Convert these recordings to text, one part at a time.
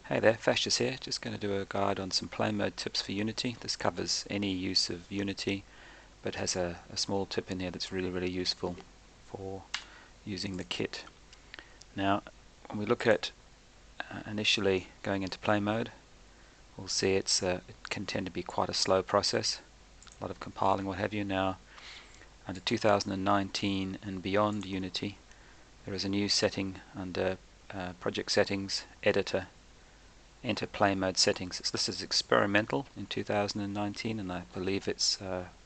Hey there, Fascius here. Just going to do a guide on some play mode tips for Unity. This covers any use of Unity, but has a small tip in here that's really useful for using the kit. Now, when we look at initially going into play mode, we'll see it can tend to be quite a slow process, a lot of compiling, what have you. Now, under 2019 and beyond Unity, there is a new setting under Project Settings, Editor, Enter play mode settings. This is experimental in 2019 and I believe it's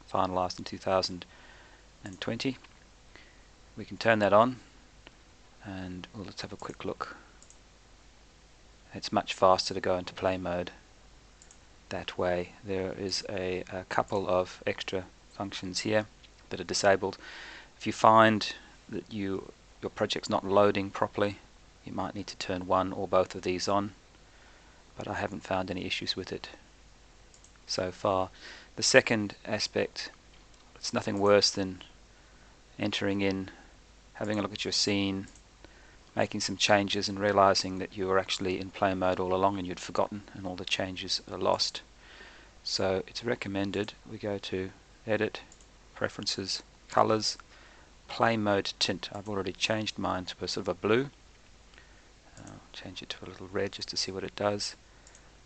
finalized in 2020. We can turn that on and let's have a quick look. It's much faster to go into play mode that way. There is a couple of extra functions here that are disabled. If you find that your project's not loading properly, you might need to turn one or both of these on, but I haven't found any issues with it so far. The second aspect, it's nothing worse than entering in, having a look at your scene, making some changes and realizing that you were actually in play mode all along and you'd forgotten and all the changes are lost. So it's recommended we go to Edit, Preferences, Colors, Play Mode Tint. I've already changed mine to a sort of a blue. I'll change it to a little red just to see what it does.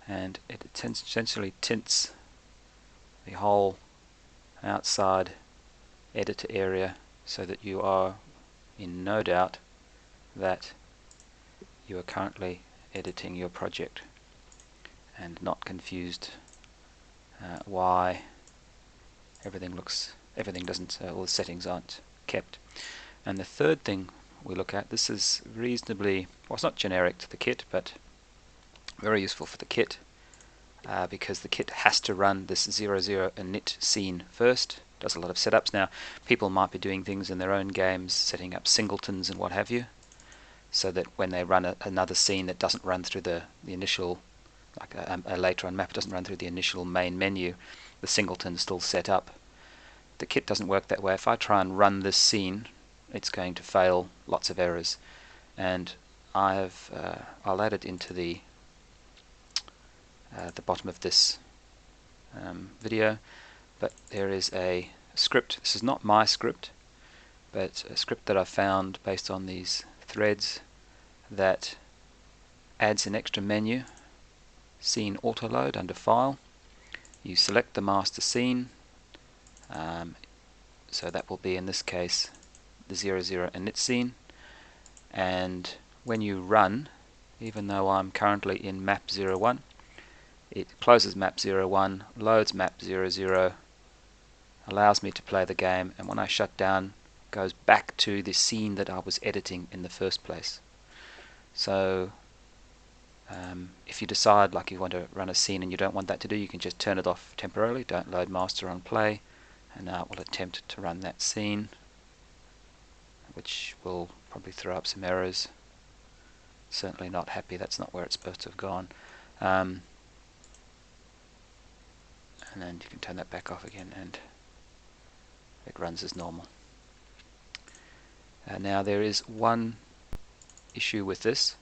And it essentially tints the whole outside editor area so that you are in no doubt that you are currently editing your project and not confused why everything doesn't, all the settings aren't kept. And the third thing we look at, this is reasonably, well, it's not generic to the kit, but very useful for the kit because the kit has to run this 00 init scene first. Does a lot of setups. Now, people might be doing things in their own games, setting up singletons and what have you, so that when they run another scene that doesn't run through the initial, like a later on map, doesn't run through the initial main menu, the singleton's still set up. The kit doesn't work that way. If I try and run this scene, it's going to fail, lots of errors, and I'll add it into the bottom of this video, but there is a script. This is not my script, but a script that I found based on these threads that adds an extra menu, Scene Autoload, under File. You select the master scene, so that will be in this case the 00 init scene, and when you run, even though I'm currently in map 01, it closes map 01, loads map 00, allows me to play the game, and when I shut down, goes back to the scene that I was editing in the first place. So if you decide like you want to run a scene and you don't want that to do, you can just turn it off temporarily, don't load master on play, and now it will attempt to run that scene, which will probably throw up some errors. Certainly not happy, that's not where it's supposed to have gone. And then you can turn that back off again and it runs as normal. Now there is one issue with this.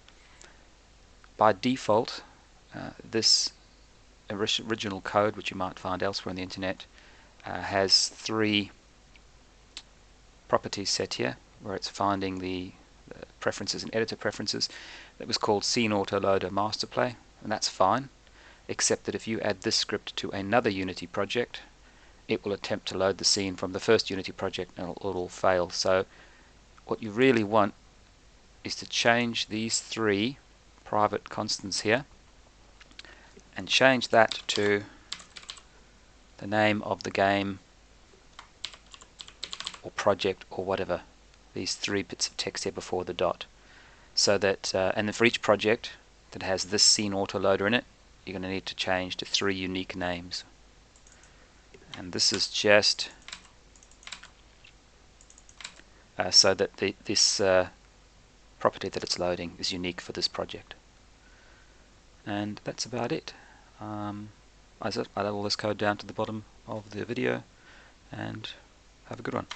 By default, this original code, which you might find elsewhere on the internet, has three properties set here, where it's finding the preferences and editor preferences. That was called Scene Autoloader Master Play, and that's fine, except that if you add this script to another Unity project, it will attempt to load the scene from the first Unity project and it'll fail. So what you really want is to change these three private constants here and change that to the name of the game or project or whatever, these three bits of text here before the dot, so that and then for each project that has this scene autoloader in it, you're going to need to change to three unique names. And this is just so that this property that it's loading is unique for this project. And that's about it. I'll add all this code down to the bottom of the video, and have a good one.